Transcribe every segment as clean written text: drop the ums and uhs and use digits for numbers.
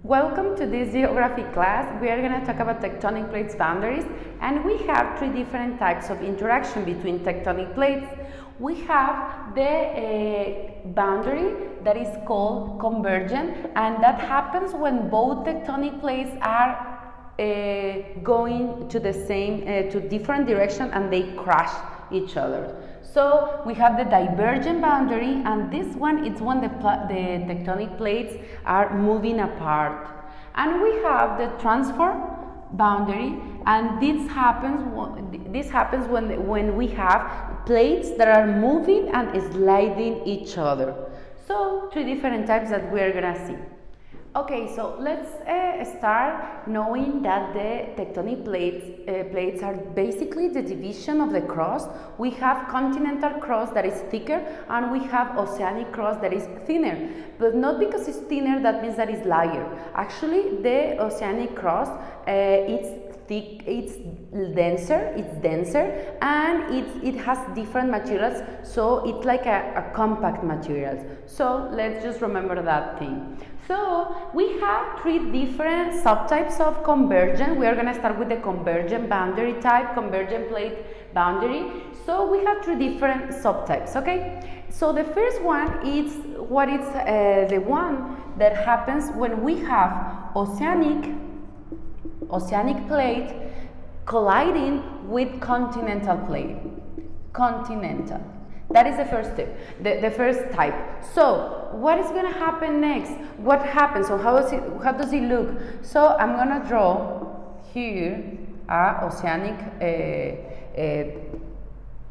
Welcome to this geography class. We are going to talk about tectonic plates boundaries, and we have three different types of interaction between tectonic plates. We have the boundary that is called convergent, and that happens when both tectonic plates are going to the same to different direction and they crash each other. So we have the divergent boundary, and this one is when the tectonic plates are moving apart. And we have the transfer boundary, and this happens when we have plates that are moving and sliding each other. So three different types that we are gonna see. Okay, so let's start knowing that the tectonic plates are basically the division of the crust. We have continental crust that is thicker, and we have oceanic crust that is thinner. But not because it's thinner that means that it's lighter. Actually, the oceanic crust it's thick, it's denser, and it has different materials, so it's like a compact materials. So let's just remember that thing. So we have three different subtypes of convergent. We are going to start with the convergent boundary type, convergent plate boundary. So we have three different subtypes, okay? So the first one is the one that happens when we have oceanic plate colliding with continental plate. Continental. That is the first step, the first type. So what is going to happen next? What happens? So how does it look? So I'm going to draw here a oceanic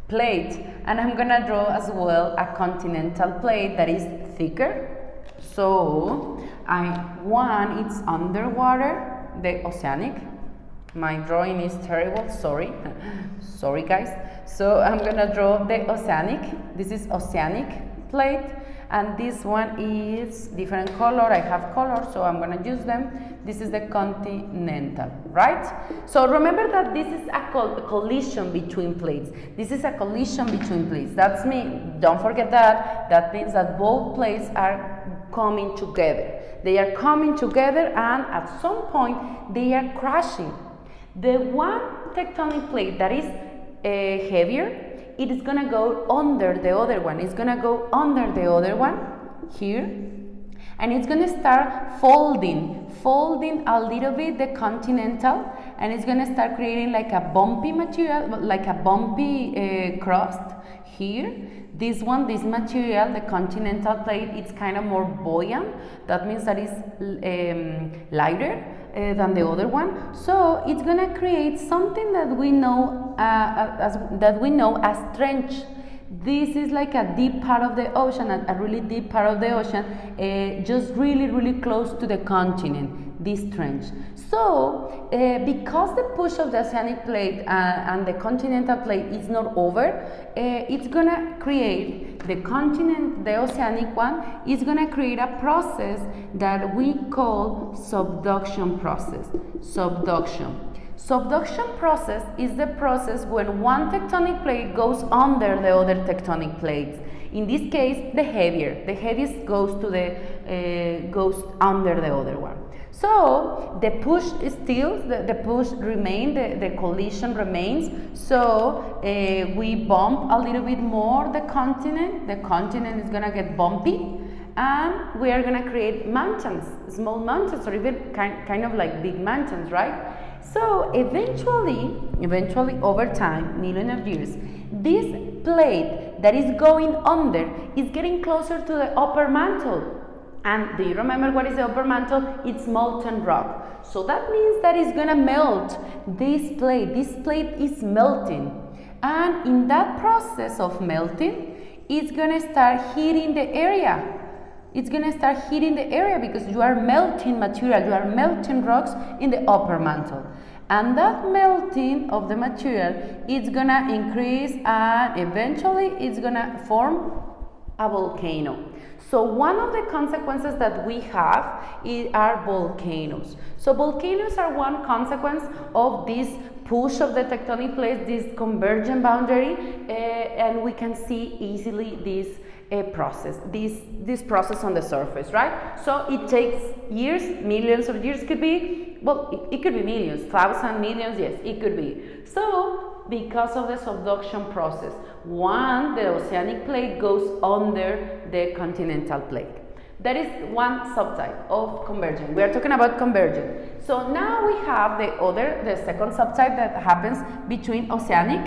plate, and I'm going to draw as well a continental plate that is thicker. So one is underwater, the oceanic. My drawing is terrible, sorry. Sorry guys. So I'm gonna draw the oceanic. This is oceanic plate, and this one is different color. I have color, so I'm gonna use them. This is the continental, right? So remember that this is a collision between plates. This is a collision between plates. That's me. Don't forget that. That means that both plates are coming together. They are coming together, and at some point they are crashing. The one tectonic plate that is heavier, it is gonna go under the other one. It's gonna go under the other one here, and it's gonna start folding a little bit the continental, and it's gonna start creating like a bumpy material, like a bumpy crust here. This material, the continental plate, it's kind of more buoyant. That means that it's lighter than the other one. So it's gonna create something that we know as trench. This is like a deep part of the ocean, a really deep part of the ocean, just really close to the continent, this trench. So because the push of the oceanic plate and the continental plate is not over, it's gonna create the oceanic one is gonna create a process that we call subduction process. Subduction process is the process when one tectonic plate goes under the other tectonic plates. In this case, the heaviest goes under the other one. So the push is still, the push remains, the collision remains. So we bump a little bit more the continent. The continent is gonna get bumpy, and we are gonna create mountains, small mountains, or even kind of like big mountains, right? So eventually over time, millions of years, this plate that is going under is getting closer to the upper mantle. And do you remember what is the upper mantle? It's molten rock. So that means that it's gonna melt this plate. This plate is melting. And in that process of melting, it's gonna start heating the area. It's gonna start heating the area because you are melting material, you are melting rocks in the upper mantle. And that melting of the material is gonna increase, and eventually it's gonna form a volcano. So one of the consequences that we have are volcanoes. So volcanoes are one consequence of this push of the tectonic plates, this convergent boundary, and we can see easily this process, this process on the surface, right? So it takes years, millions of years, could be, well, it could be millions, thousands, millions, yes, it could be. So because of the subduction process, the oceanic plate goes under the continental plate. That is one subtype of convergent. We are talking about convergent. So now we have the second subtype that happens between oceanic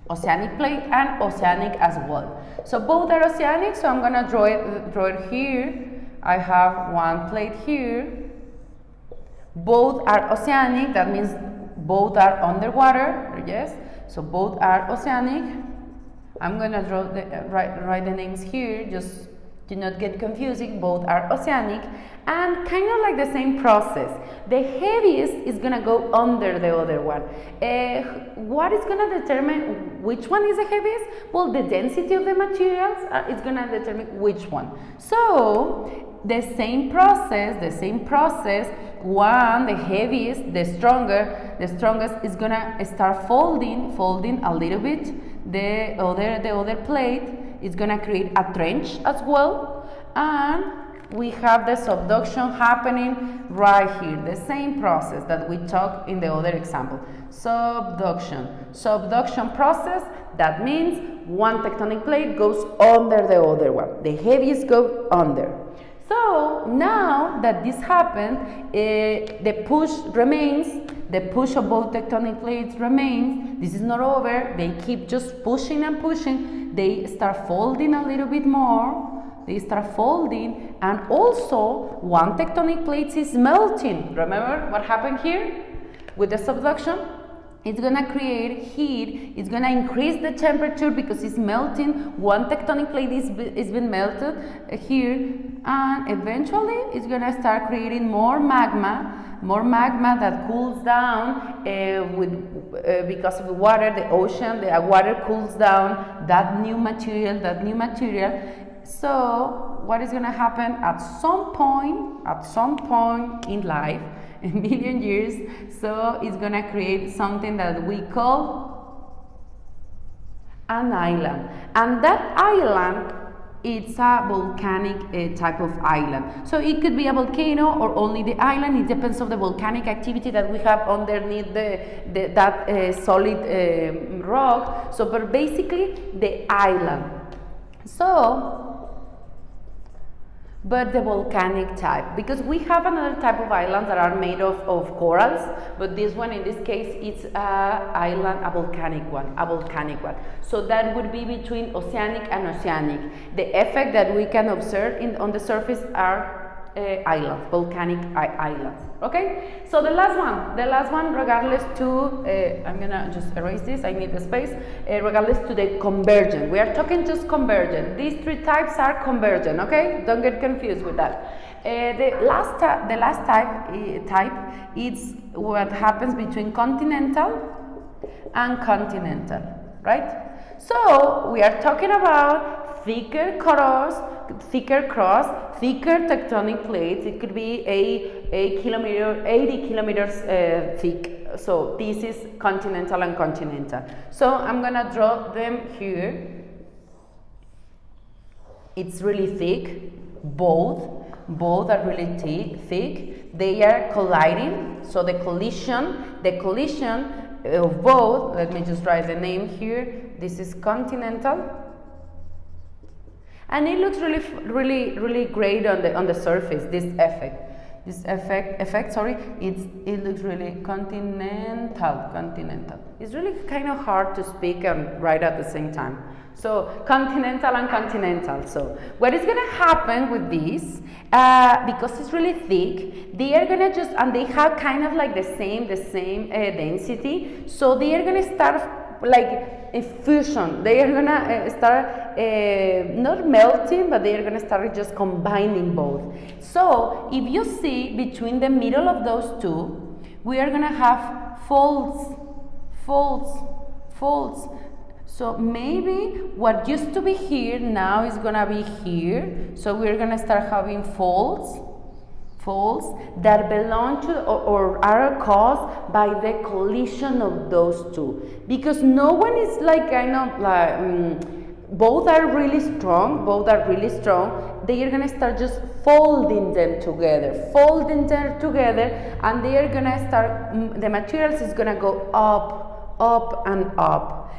plate and oceanic as well. So both are oceanic, so I'm gonna draw it here. I have one plate here. Both are oceanic, that means both are underwater, yes? So both are oceanic. I'm gonna draw write the names here, just do not get confusing. Both are oceanic and kind of like the same process. The heaviest is gonna go under the other one. What is gonna determine which one is the heaviest? Well, the density of the materials is gonna determine which one. So the same process, one, the heaviest, the strongest is gonna start folding a little bit. The other plate is gonna create a trench as well, and we have the subduction happening right here, the same process that we talked in the other example. Subduction process, that means one tectonic plate goes under the other one, the heaviest go under. So now that this happened, the push remains, the push of both tectonic plates remains. This is not over, they keep just pushing and pushing. They start folding a little bit more, they start folding, and also one tectonic plate is melting. Remember what happened here with the subduction? It's gonna create heat, it's gonna increase the temperature because it's melting. One tectonic plate is being melted here, and eventually it's gonna start creating more magma that cools down because of the water, the ocean, the water cools down that new material. So what is gonna happen at some point in life, a million years, so it's gonna create something that we call an island, and that island, it's a volcanic type of island. So it could be a volcano or only the island. It depends on the volcanic activity that we have underneath that solid rock. So, but basically the island. So, but the volcanic type, because we have another type of islands that are made of corals, but this one, in this case, it's a volcanic one. So that would be between oceanic and oceanic. The effect that we can observe on the surface are islands, volcanic islands. Okay, so the last one, regardless to, I'm gonna just erase this, I need the space, regardless to the convergent. We are talking just convergent. These three types are convergent, okay? Don't get confused with that. The last type is what happens between continental and continental, right? So we are talking about thicker crust, thicker tectonic plates. It could be a kilometer, 80 kilometers thick. So this is continental and continental. So I'm gonna draw them here. It's really thick. Both are really thick. They are colliding. So the collision of both. Let me just write the name here. This is continental. And it looks really great on the surface. This effect. It looks really continental. It's really kind of hard to speak and write at the same time. So continental and continental. So what is going to happen with this? Because it's really thick, they are gonna and they have kind of like the same density. So they are gonna start like a fusion. They are gonna start not melting, but they are gonna start just combining both. So if you see between the middle of those two, we are gonna have folds. So maybe what used to be here now is gonna be here. So we're gonna start having folds that belong to or are caused by the collision of those two. Because no one is like kind of like both are really strong, they are gonna start just folding them together, and they are gonna start, the materials is gonna go up and up.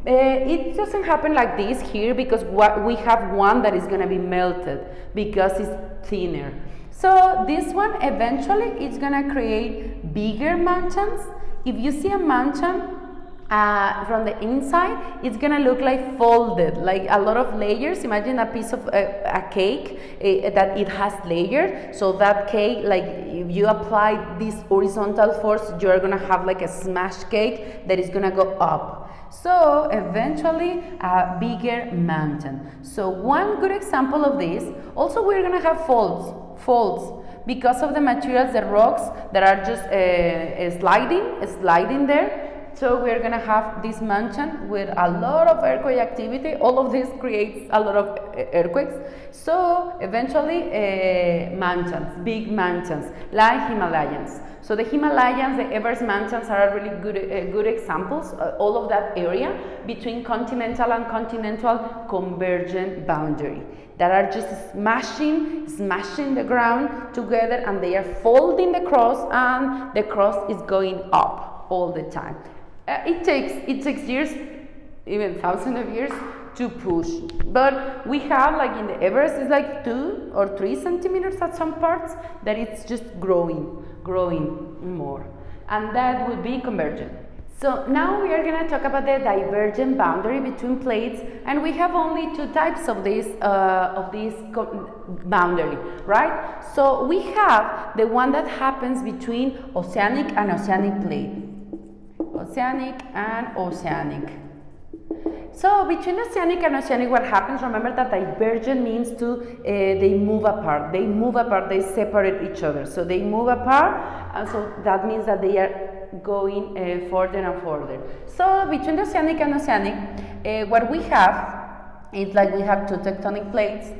It doesn't happen like this here because we have one that is gonna be melted because it's thinner. So this one eventually is gonna create bigger mountains. If you see a mountain, from the inside, it's gonna look like folded, like a lot of layers. Imagine a piece of a cake that it has layers. So that cake, like if you apply this horizontal force, you're gonna have like a smash cake that is gonna go up. So eventually a bigger mountain. So one good example of this, also we're gonna have folds because of the materials, the rocks that are just sliding there. So we're gonna have this mountain with a lot of earthquake activity. All of this creates a lot of earthquakes. So eventually mountains, big mountains, like Himalayas. So the Himalayas, the Everest mountains are really good examples. All of that area between continental and continental convergent boundary that are just smashing the ground together, and they are folding the crust, and the crust is going up all the time. It takes years, even thousands of years, to push. But we have, like in the Everest, it's like 2 or 3 centimeters at some parts that it's just growing more, and that would be convergent. So now we are going to talk about the divergent boundary between plates, and we have only 2 types of this boundary, right? So we have the one that happens between oceanic and oceanic plate. Oceanic and oceanic. So between oceanic and oceanic, what happens? Remember that divergent means they move apart, they separate each other. So they move apart, and so that means that they are going further and further. So between the oceanic and oceanic, what we have is like we have 2 tectonic plates.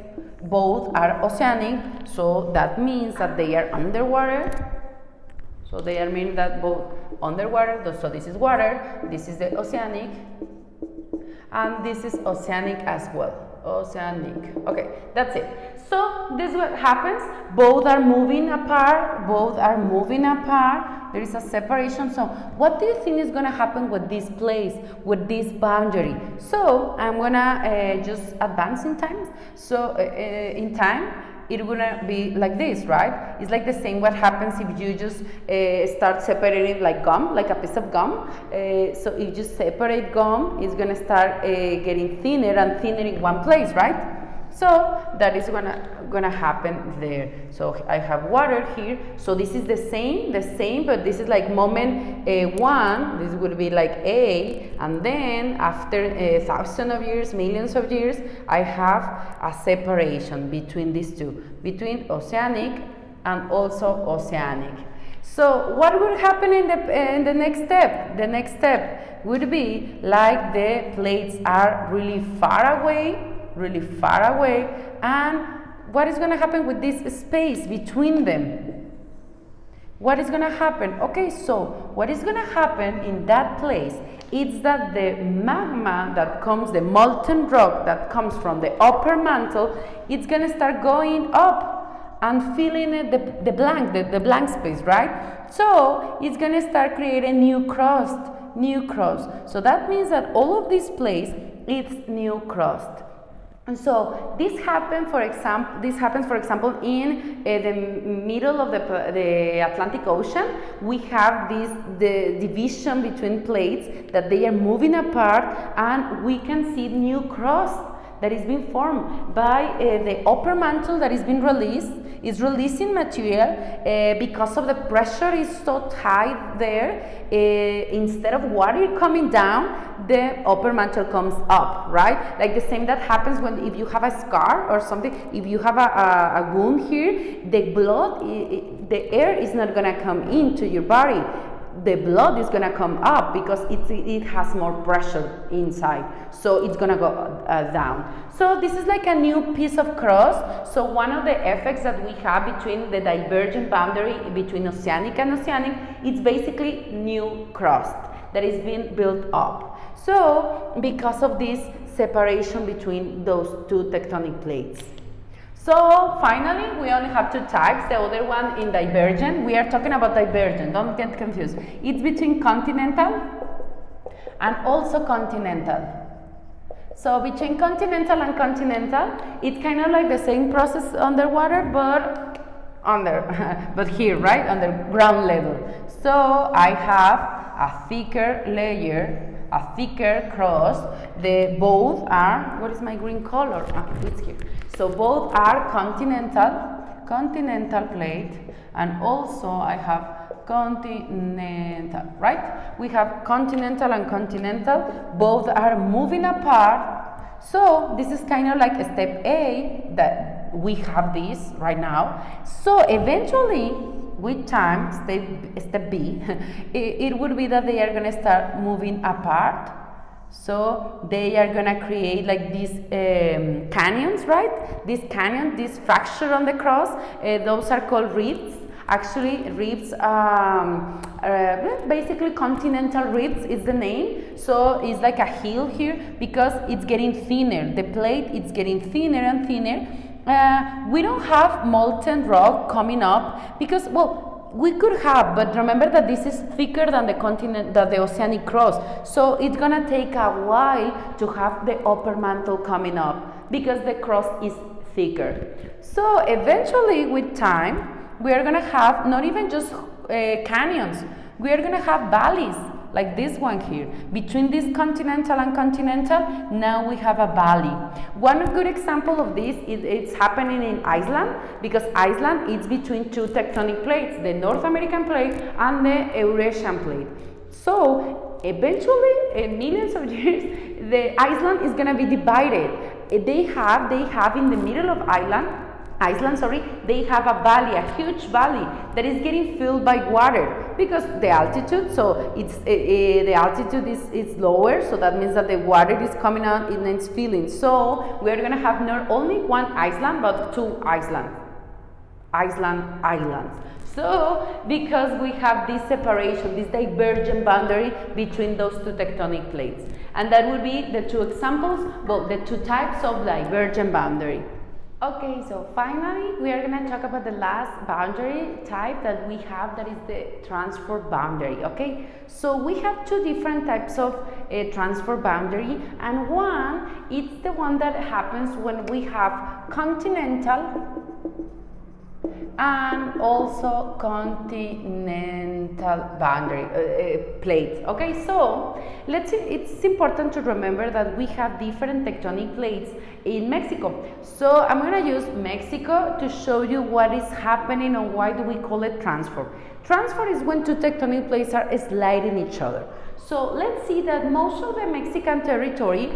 Both are oceanic, so that means that they are underwater. So they are mean that both underwater, so this is water, this is the oceanic, and this is oceanic as well. Oceanic. Okay, that's it. So this is what happens. Both are moving apart. There is a separation. So what do you think is going to happen with this place, with this boundary? So I'm going to just advance in time. So in time, it's gonna be like this, right? It's like the same what happens if you just start separating like gum, like a piece of gum. So if you just separate gum, it's gonna start getting thinner and thinner in one place, right? So that is gonna happen there. So I have water here. So this is the same, but this is like moment 1. This would be like A, and then after thousands of years, millions of years, I have a separation between these two, between oceanic and also oceanic. So what would happen in the next step? The next step would be like the plates are really far away, and what is going to happen with this space between them? What is going to happen? Okay, so what is going to happen in that place is that the magma that comes, the molten rock that comes from the upper mantle, it's going to start going up and filling the blank space, right? So it's going to start creating new crust. So that means that all of this place, it's new crust. And so this happens, for example, in the middle of the Atlantic Ocean. We have the division between plates that they are moving apart, and we can see new crust that is being formed by the upper mantle that is being released. Is releasing material because of the pressure is so high there. Instead of water coming down, the upper mantle comes up, right? Like the same that happens if you have a scar or something. If you have a wound here, the blood, the air is not gonna come into your body. The blood is gonna come up because it has more pressure inside, so it's gonna go down. So this is like a new piece of crust. So one of the effects that we have between the divergent boundary between oceanic and oceanic, it's basically new crust that is being built up. So because of this separation between those two tectonic plates. So finally, we only have two types. The other one in Divergent, we are talking about Divergent, don't get confused. It's between continental and also continental. So between continental and continental, it's kind of like the same process underwater, but but here, right, under ground level. So I have a thicker layer, a thicker cross. They both are, what is my green color? It's here. So both are continental plate, and also I have continental, right? We have continental and continental, both are moving apart. So this is kind of like step A, that we have this right now. So eventually, with time, step B, it would be that they are going to start moving apart. So they are going to create like these canyons, right? This canyon, this fracture on the cross, those are called rifts. Actually, rifts, basically continental rifts is the name. So it's like a hill here because it's getting thinner. The plate is getting thinner and thinner. We don't have molten rock coming up because, well, we could have, but remember that this is thicker than the oceanic cross. So it's gonna take a while to have the upper mantle coming up because the cross is thicker. So eventually, with time, we are gonna have not even just canyons. We are gonna have valleys like this one here. Between this continental and continental, now we have a valley. One good example of this is it's happening in Iceland, because Iceland is between two tectonic plates, the North American plate and the Eurasian plate. So eventually, in millions of years, the Iceland is gonna be divided. They have in the middle of Iceland, they have a valley, a huge valley that is getting filled by water because the altitude. So it's the altitude is lower, so that means that the water is coming out and it's filling. So we are going to have not only one island but two islands. So because we have this separation, this divergent boundary between those two tectonic plates, and that would be the two examples, well, the two types of divergent boundary. Okay, so finally we are going to talk about the last boundary type that we have, that is the transfer boundary. Okay, so we have two different types of transfer boundary, and one, it's the one that happens when we have continental and also continental boundary plates. Okay, so let's see, it's important to remember that we have different tectonic plates in Mexico. So I'm going to use Mexico to show you what is happening and why do we call it transfer. Transfer is when two tectonic plates are sliding each other. So let's see that most of the Mexican territory,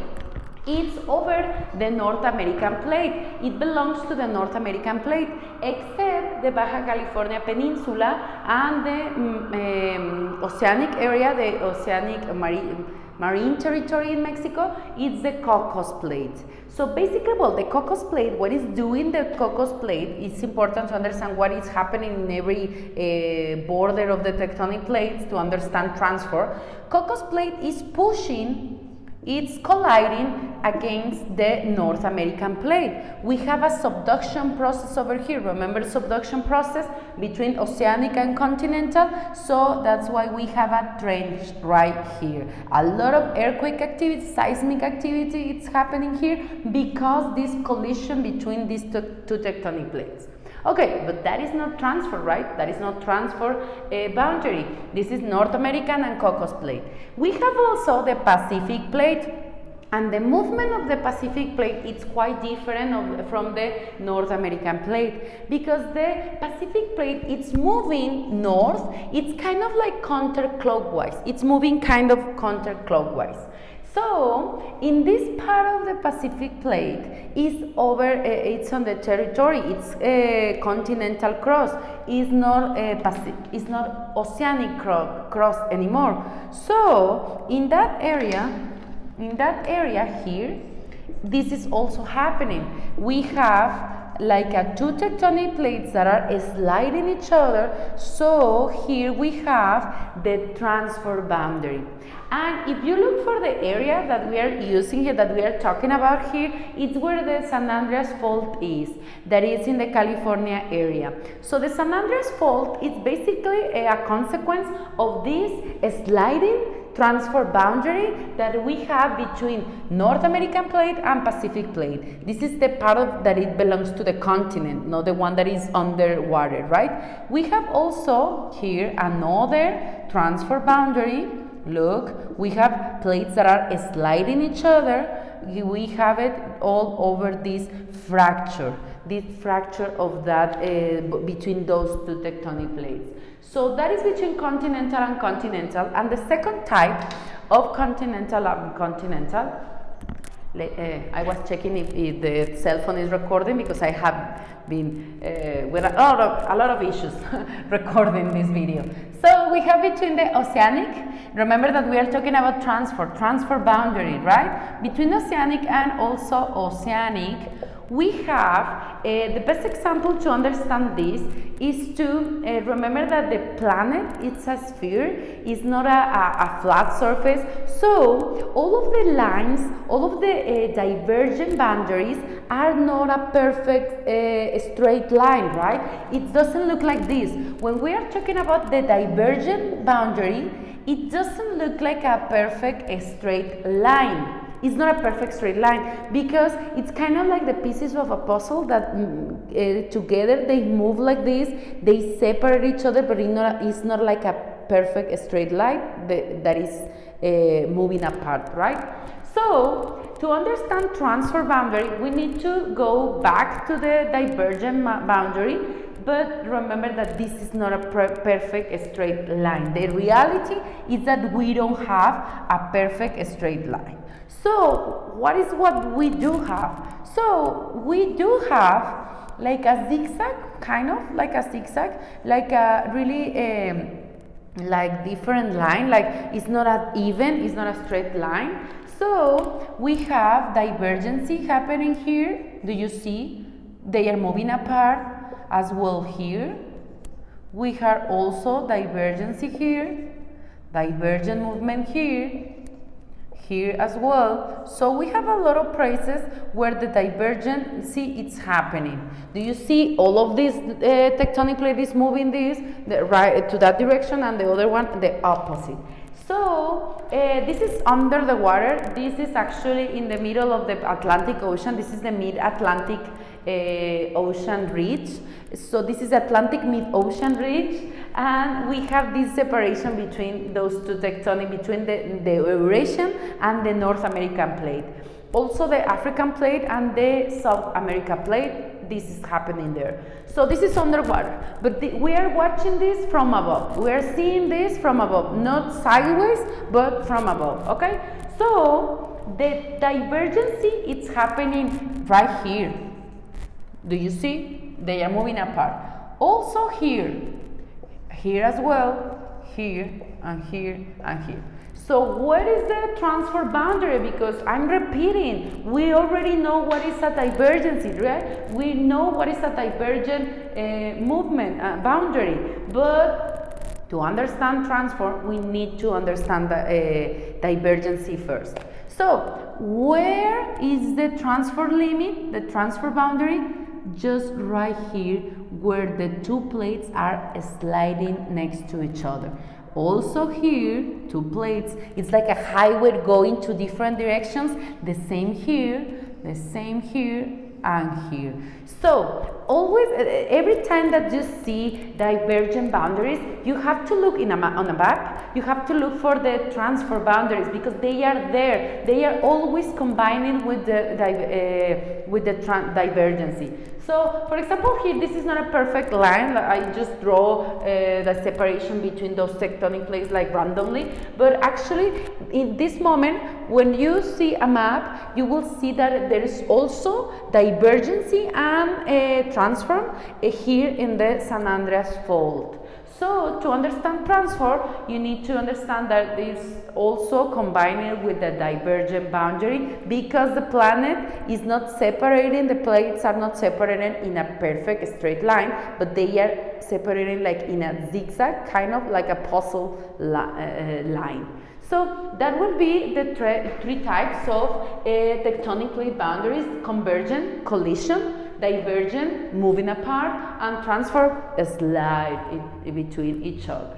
it's over the North American plate. It belongs to the North American plate, except the Baja California Peninsula and the Oceanic area, the Oceanic marine territory in Mexico. It's the Cocos plate. So basically, well, the Cocos plate, what is doing the Cocos plate, it's important to understand what is happening in every border of the tectonic plates to understand transfer. Cocos plate is pushing, it's colliding against the North American plate. We have a subduction process over here. Remember subduction process between oceanic and continental? So that's why we have a trench right here. A lot of earthquake activity, seismic activity, it's happening here because this collision between these two tectonic plates. Okay, but that is not transfer, right? That is not transfer boundary. This is North American and Cocos plate. We have also the Pacific plate, and the movement of the Pacific plate is quite different from the North American plate, because the Pacific plate, it's moving north. It's kind of like counterclockwise. It's moving kind of counterclockwise. So in this part of the Pacific plate is over, it's on the territory, it's a continental cross, it's not oceanic cross anymore. So in that area here, this is also happening. We have like two tectonic plates that are sliding each other. So here we have the transfer boundary. And if you look for the area that we are using here, that we are talking about here, it's where the San Andreas Fault is, that is in the California area. So the San Andreas Fault is basically a consequence of this sliding transfer boundary that we have between North American plate and Pacific plate. This is the part of that it belongs to the continent, not the one that is underwater, right? We have also here another transfer boundary. Look, we have plates that are sliding each other. We have it all over this fracture of that between those two tectonic plates. So that is between continental and continental. And the second type of continental and continental, I was checking if the cell phone is recording, because I have been with a lot of issues recording this video. So we have between the Oceanic, remember that we are talking about transfer boundary, right? Between Oceanic and also Oceanic, we have the best example to understand this is to remember that the planet, it's a sphere, it's not a flat surface. So all of the lines, all of the divergent boundaries are not a perfect straight line, right? It doesn't look like this. When we are talking about the divergent boundary, it doesn't look like a perfect straight line. It's not a perfect straight line, because it's kind of like the pieces of a puzzle that together they move like this, they separate each other, but it's not like a perfect straight line that is moving apart, right? So to understand transfer boundary, we need to go back to the divergent boundary. But remember that this is not a perfect straight line. The reality is that we don't have a perfect straight line. So what we do have? So we do have like a zigzag, kind of like a zigzag, like a really like different line, like it's not as even, it's not a straight line. So we have divergency happening here. Do you see? They are moving apart. As well here, we have also divergency here, divergent movement here as well. So we have a lot of places where the divergency is happening. Do you see all of these tectonic plates moving right to that direction, and the other one the opposite? So this is under the water. This is actually in the middle of the Atlantic Ocean. This is the mid-Atlantic ocean ridge. So this is Atlantic mid-ocean ridge, and we have this separation between those two tectonic, between the Eurasian and the North American plate. Also the African plate and the South America plate, this is happening there. So this is underwater, but we are watching this from above. We are seeing this from above, not sideways, but from above, okay? So the divergency, it's happening right here. Do you see? They are moving apart. Also here as well, here and here and here. So what is the transfer boundary? Because I'm repeating, we already know what is a divergency, right? We know what is a divergent movement boundary, but to understand transfer, we need to understand the divergency first. So where is the transfer limit, the transfer boundary? Just right here, where the two plates are sliding next to each other. Also here, two plates, it's like a highway going to different directions, the same here, and here. So always, every time that you see divergent boundaries, you have to look on a map, you have to look for the transfer boundaries, because they are there. They are always combining with the divergency. So, for example, here, this is not a perfect line. I just draw the separation between those tectonic plates like randomly. But actually, in this moment, when you see a map, you will see that there is also divergency and transfer here in the San Andreas Fault. So to understand transfer, you need to understand that it's also combined with the divergent boundary, because the planet is not separating, the plates are not separated in a perfect straight line, but they are separating like in a zigzag, kind of like a puzzle line. So that will be the three types of tectonic plate boundaries: convergent, collision; divergent, moving apart; and transfer, slide in between each other.